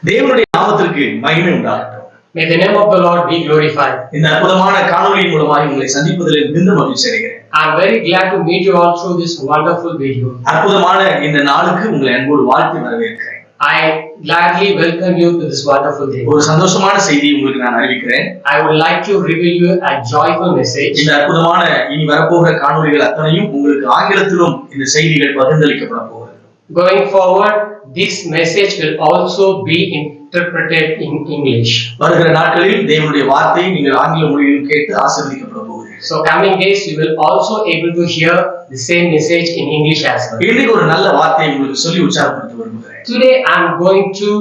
தேவனுடைய நாமத்திற்கு மகிமை உண்டாகட்டும். May the name of the Lord be glorified. இந்த அற்புதமான காணொளியின் மூலமாக உங்களை சந்திப்பதில் மிகுந்த மகிழ்ச்சி அடைகிறேன். I am very glad to meet you all through this wonderful video. அற்புதமான இந்த நாளுக்கு உங்களை அன்போடு வாழ்த்தி வரவேற்கிறேன். I gladly welcome you to this wonderful day. ஒரு சந்தோஷமான செய்தியை உங்களுக்கு நான் அறிவிக்கிறேன். I would like to reveal you a joyful message. இந்த அற்புதமான இனி வரப்போகிற காணொளிகள் அத்தனையும் உங்களுக்கு ஆங்கிலத்திலும் இந்த செய்திகள் பகிர்ந்தளிக்கப்பட போகிறது. Going forward, this message will also be interpreted in English. வருகிற நாட்களில் தேவனுடைய வார்த்தையை நீங்கள் ஆங்கில மொழியிலும் கேட்டு ஆசீர்வதிக்கப்பட போகிறீர்கள். So coming days you will also able to hear the same message in English as well. இன்னைக்கு ஒரு நல்ல வார்த்தையை உங்களுக்கு சொல்லி உற்சாகப்படுத்த விரும்புகிறேன். Today I am going to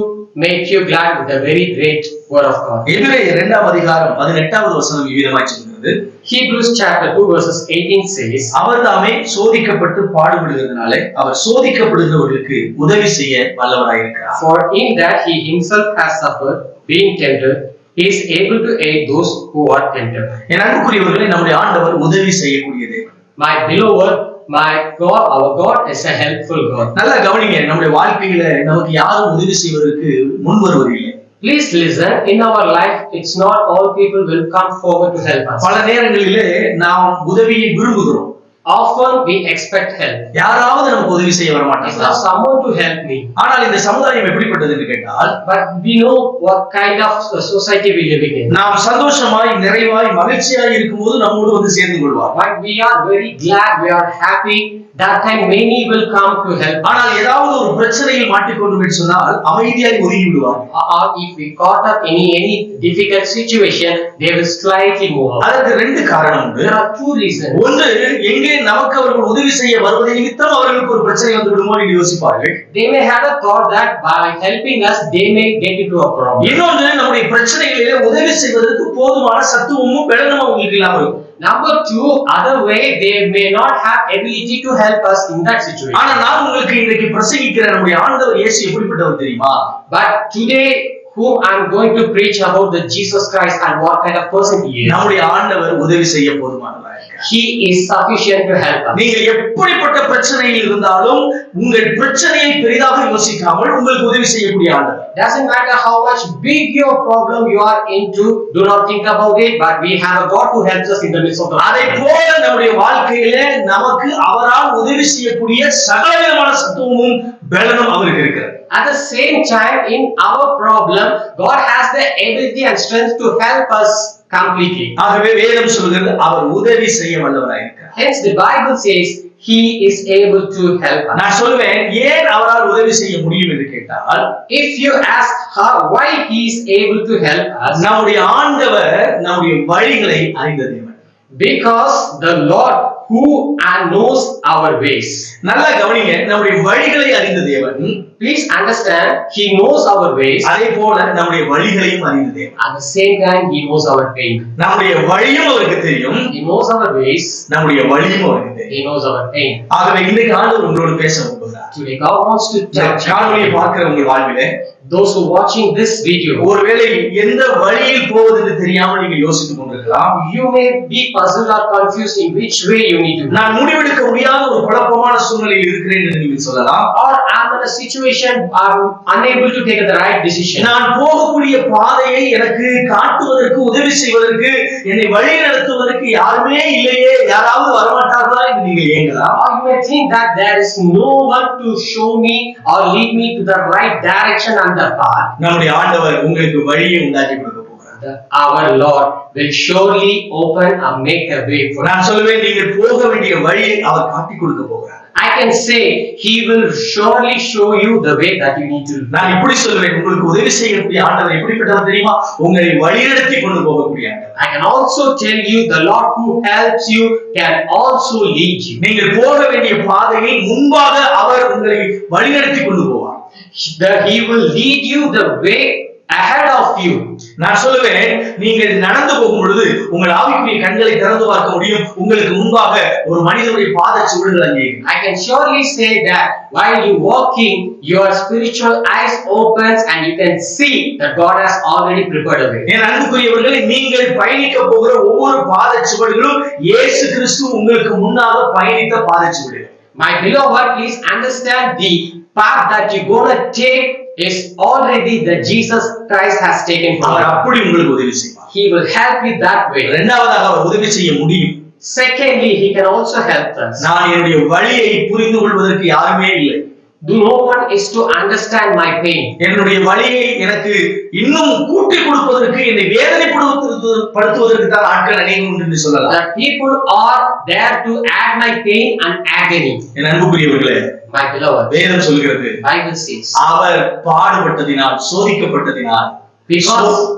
make you glad with a very great word of God. எபிரேயர் 2ஆம் அதிகாரம் 18வது வசனம் இவ்விதமாய் சொல்கிறது. Hebrews chapter 2 verses 18 says, அவர் தாமே சோதிக்கப்பட்டு பாடுபடுகிறதுனாலே அவர் சோதிக்கப்படுகிறவர்களுக்கு உதவி செய்ய வல்லவராயிருக்கிறார். For in that he himself has suffered, being tempted, he is able to aid those who are tempted. என் அன்புக்குரியவர்களே, நம்முடைய ஆண்டவர் உதவி செய்யக்கூடிய தேவன். My beloved, my God, our God is a helpful God. நல்லா கவனிங்க, நம்முடைய வாழ்க்கையில நமக்கு யாரும் உதவி செய்வதற்கு முன் வருவதில்லை. Please listen, in our life it's not all people will come forward to help us. பல நேரங்களிலே நாம் உதவியை விரும்புகிறோம். Often we expect help. யாராவது நமக்கு உதவி செய்ய வர Is மாட்டாங்க. there someone to help me? ஆனால் இந்த சமுதாயம் எப்படிப்பட்டது என்று கேட்டால், But we know what kind of society we living in. நாம் சந்தோஷமாய் நிறைவாய் மகிழ்ச்சியாய் இருக்கும்போது நம்மோடு வந்து சேர்ந்து கொள்வார். But we are very glad, we are happy. That time many will come to help. ஆனால் ஏதாவது ஒரு பிரச்சனையில் மாட்டிக்கொண்டு சொன்னால் அமைதியாய் ஒதுங்கி விடுவார். Or if we caught up any difficult situation, they will slightly move out. அதற்கு ரெண்டு காரணம் உண்டு. There are two reasons. ஒன்று, எங்கே நமக்கு அவர்கள் உதவி செய்ய வருவதை நிமித்தம் அவர்களுக்கு ஒரு பிரச்சனை வந்து விடுமோ என்று யோசிப்பார்கள். They may have a thought that by helping us they may get into a problem. இன்னொன்று, நம்முடைய பிரச்சனைகளிலே உதவி செய்வதற்கு போதுமான சத்துவமும் பெலனும் அவங்களுக்கு இல்லாமல் இருக்கும். Number two, other way they may not have ability to help us in that situation. ஆனா நான் உங்களுக்கு இன்றைக்கு பிரசங்கிக்கிற நம்முடைய ஆண்டவர் இயேசு எப்படிப்பட்டவர் தெரியுமா? But today whom I am going to preach about the Jesus Christ and what kind of person he is. நம்முடைய ஆண்டவர் உதவி செய்ய போதுமானவராக இருக்கிறார். He is sufficient to help us. நீங்கள் எப்படிப்பட்ட பிரச்சனையில் இருந்தாலும் உங்கள் பிரச்சனையை பெரிதாக யோசிக்காமல் உங்களுக்கு உதவி செய்யக்கூடிய ஆண்டவர். Doesn't matter how much big your problem you are into, do not think about it, but we have a God who helps us in the midst of the problem. அதை போல நம்முடைய வாழ்க்கையிலே நமக்கு அவரால் உதவி செய்யக்கூடிய சகலவிதமான சத்துவமும் பலனும் அவருக்கு இருக்கிறது. At the same time, in our problem, God has the ability and strength to help us completely. ஆகவே வேதம் சொல்கிறது அவர் உதவி செய்ய வல்லவராக இருக்கிறார். Hence the Bible says he is able to help us. நான் சொல்வேன், ஏன் அவரால் உதவி செய்ய முடியும் என்று கேட்டால், If you ask how, why he is able to help us, நம்முடைய ஆண்டவர் நம்முடைய வழிகளை அறிந்த தேவன். because the Lord who knows our ways. நல்லா கவனிங்க, நம்முடைய வழிகளை அறிந்த தேவன். Please understand, he knows our ways. அதே போல நம்முடைய வழிகளையும் அறிந்த தேவன். At the same time, he knows our pain. நம்முடைய வழியும் அவருக்கு தெரியும், He knows our ways. நம்முடைய வழியும் அவருக்கு தெரியும். He knows our pain. ஆகவே இன்றைக்கு ஆண்டவர் உங்களோடு பேச விரும்புகிறார். Today God wants to touch காணொளியை பார்க்கிற உங்கள் வாழ்விலே those who watching this video. ஒருவேளை எந்த வழியில் போவது என்று தெரியாமல் நீங்கள் யோசித்துக் கொண்டிருக்கலாம். You may be puzzled or confused in which way you need to go. நான் முடிவெடுக்க முடியாத ஒரு குழப்பமான சூழ்நிலையில் இருக்கிறேன் என்று நீங்கள் சொல்லலாம். Or I'm in a situation I'm unable to take the right decision. நான் போகக்கூடிய பாதையை எனக்கு காட்டுவதற்கு உதவி செய்வதற்கு என்னை வழி நடத்துவதற்கு யாருமே இல்லையே, யாராவது வரமாட்டார்களா என்று நீங்கள் ஏங்கலாம். Or you may think that there is no one to show me or lead me to the right direction and the path. நம்முடைய ஆண்டவர் உங்களுக்கு வழியை உண்டாக்கி கொடுக்க போகிறார். Our Lord will surely open and make a way for us. நான் சொல்லுவேன், நீங்கள் போக வேண்டிய வழியை அவர் காட்டி கொடுக்க போகிறார். I can say he will surely show you the way that you need to. நான் இப்படி சொல்லுவேன், உங்களுக்கு உதவி செய்யக்கூடிய ஆண்டவர் எப்படிப்பட்டவர் தெரியுமா? உங்களை வழிநடத்தி கொண்டு போகக்கூடிய ஆண்டவர். I can also tell you the Lord who helps you can also lead you. நீங்கள் போக வேண்டிய பாதையை முன்பாக அவர் உங்களை வழிநடத்தி கொண்டு போவார். He will lead you the way ahead of you. நான் சொல்லுவேன், நீங்கள் நடந்து போகும் பொழுது உங்கள் ஆவிக்குரிய கண்களை திறந்து பார்க்க முடியும். உங்களுக்கு முன்பாக ஒரு மனிதனுடைய பாதச்சுவடுகள் அங்கே. I can surely say that while you walking, your spiritual eyes opens and you can see that God has already prepared a way. என் அன்புக்குரியவர்களே, நீங்கள் பயணிக்க போகிற ஒவ்வொரு பாதச்சுவடுகளும் இயேசு கிறிஸ்து உங்களுக்கு முன்னாக பயணித்த பாதச்சுவடுகள். My beloved, please understand the path that you're going to take is already that Jesus Christ has taken for our you. அப்படி உங்களுக்கு உதவி செய்வார். He will help you that way. இரண்டாவதாக அவர் உதவி செய்ய முடியும். Secondly, he can also help us. நான் என்னுடைய வழியை புரிந்து கொள்வதற்கு யாருமே இல்லை. No one is to understand my pain. என்னுடைய வழியை எனக்கு இன்னும் கூட்டி கொடுப்பதற்கு, என்னை வேதனைப்படுத்துவதற்கு தான் ஆட்கள் அநேகம் உண்டு என்று சொல்லலாம். The people are there to add my pain and agony. என் அன்புக்குரியவர்களே, My beloved, வேதம் சொல்கிறது, Bible says, அவர் பாடுபட்டதினால், சோதிக்கப்பட்டதினால்,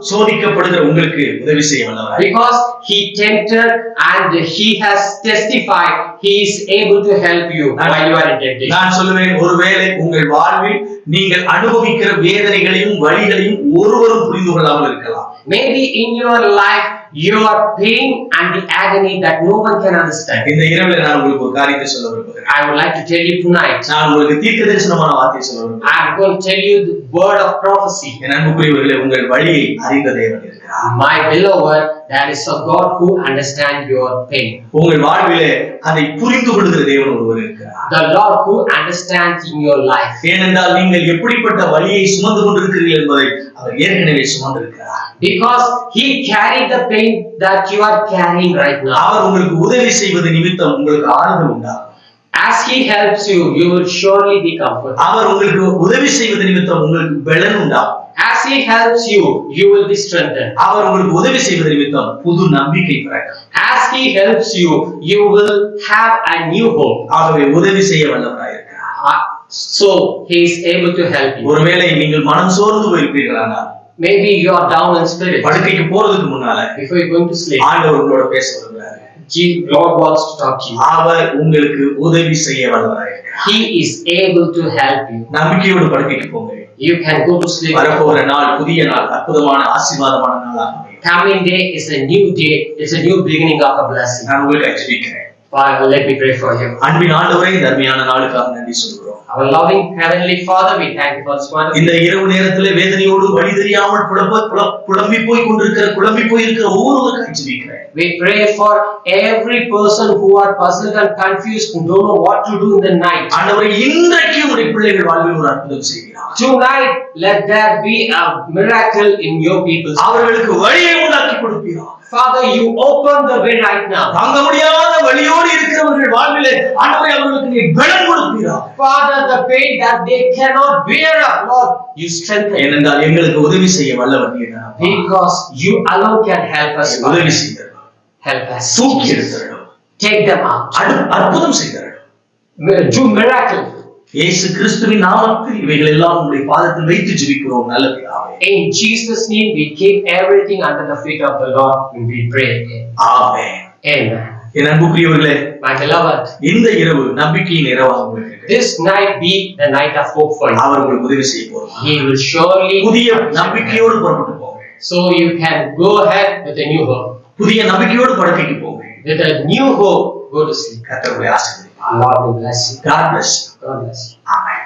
சோதிக்கப்படுகிற உங்களுக்கு உதவி செய்ய வல்லவர். because he tempted and he has testified, he is able to help you while you are in temptation. நான் சொல்லுவேன், ஒருவேளை உங்கள் வாழ்வில் நீங்கள் அனுபவிக்கிற வேதனைகளையும் வலிகளையும் ஒருவரும் புரிந்து கொள்ளாமல் இருக்கலாம். Maybe in your life your pain and the agony that no one can understand. இந்த இரவில் நான் உங்களுக்கு ஒரு காரியத்தை சொல்ல விரும்புகிறேன். I would like to tell you tonight. நான் உங்களுக்கு தீர்க்கதரிசனமான வார்த்தையை சொல்ல விரும்புகிறேன். I am going to tell you the word of prophecy. என் அன்புக்குரியவர்களே, உங்கள் வழியை அறிந்த தேவன் இருக்கிறார். My beloved, there is a God who understands your pain. உங்கள் வாழ்விலே அதை புரிந்து கொள்கிற தேவன் ஒருவர் இருக்கிறார். The Lord who understands in your life. ஏனென்றால் நீங்கள் எப்படிப்பட்ட வழியை சுமந்து கொண்டிருக்கிறீர்கள் என்பதை அவர் ஏற்கனவே சுமந்திருக்கிறார். Because he carried the pain that you are carrying right now. அவர் உங்களுக்கு உதவி செய்வது நிமித்தம் உங்களுக்கு ஆறுதல் உண்டாகும். As he helps you, you will surely be comforted. அவர் உங்களுக்கு உதவி செய்வது நிமித்தம் உங்களுக்கு பலன் உண்டாகும். As he helps you, you will be strengthened. அவர் உங்களுக்கு உதவி செய்வது நிமித்தம் புது நம்பிக்கை பிறக்கும். As he helps you, you will have a new hope. ஆகவே உதவி செய்ய வல்லவராய் இருக்கிறார். So he is able to help you. ஒருவேளை நீங்கள் மனம் சோர்ந்து போயிருப்பீர்களானால், Maybe you are down in spirit. படுக்கைக்கு போறதுக்கு முன்னால Before you going to sleep, ஆண்டவர் உங்களோட பேச வருகிறார். Lord wants to talk to you. அவர் உங்களுக்கு உதவி செய்ய வல்லவராய் இருக்கிறார். He is able to help you. நம்பிக்கையோடு படுக்கைக்கு போங்க. You can go to sleep. வரப்போகிற நாள் புதிய நாள், அற்புதமான ஆசீர்வாதமான நாளாக அமையும். Coming day is a new day. It's a new beginning of a blessing. நான் உங்களுக்கு ஜெபிக்கிறேன். Father, let me pray for you. அன்பின் ஆண்டவரே, இந்த அருமையான நாளுக்காக நன்றி சொல்கிறோம். Our loving heavenly Father, we thank you for this wonderful. இந்த இரவு நேரத்திலே வேதனையோடு வழி தெரியாமல் குழம்பி போயிருக்கிற ஒவ்வொருவருக்கும் ஜெபிக்கிறேன். We pray for every person who are puzzled and confused and don't know what to do in the night. ஆண்டவரே, இன்றைக்கு உம்முடைய பிள்ளைகள் வாழ்வில் ஒரு அற்புதம் செய்வீராக. Tonight, let there be a miracle in your people's lives. அவர்களுக்கு வழியை உண்டாக்கி கொடுப்பீராக. Father, you open the way right now. தாங்க முடியாத வழியோடு இருக்கிறவர்கள் வாழ்விலே ஆண்டவரே, அவர்களுக்கு நீ பலன் கொடுப்பீராக. Father, the pain that they cannot bear up, Lord, you strengthen. ஏனென்றால் எங்களுக்கு உதவி செய்ய வல்லவர் நீர்தான். Because you alone can help us. உதவி செய்தருளும். Help us. தூக்கி எடுத்தருளும். Take them out. அற்புதம் செய்தருளும். Do miracle. இயேசு கிறிஸ்துவின் நாமத்தில் இவைகள் எல்லாம் உம்முடைய பாதத்தில் வைத்து ஜெபிக்கிறோம் நல்ல பிதாவே. In Jesus' name, we keep everything under the feet of the Lord and we pray again. Amen. Amen. என் அன்புக்குரியவர்களே, My beloved, இந்த இரவு நம்பிக்கையின் இரவாக உங்களுக்கு இருக்கிறது. this night be the night of hope for you. அவர் உங்களுக்கு உதவி செய்ய போறார். He will surely. புதிய நம்பிக்கையோடு புறப்பட்டு போங்க. So you can go ahead with a new hope. புதிய நம்பிக்கையோடு படுக்கைக்கு போங்க. With a new hope, go to sleep. கர்த்தருடைய ஆசீர்வாதம். Lord will bless you. God bless you. God bless you. Amen.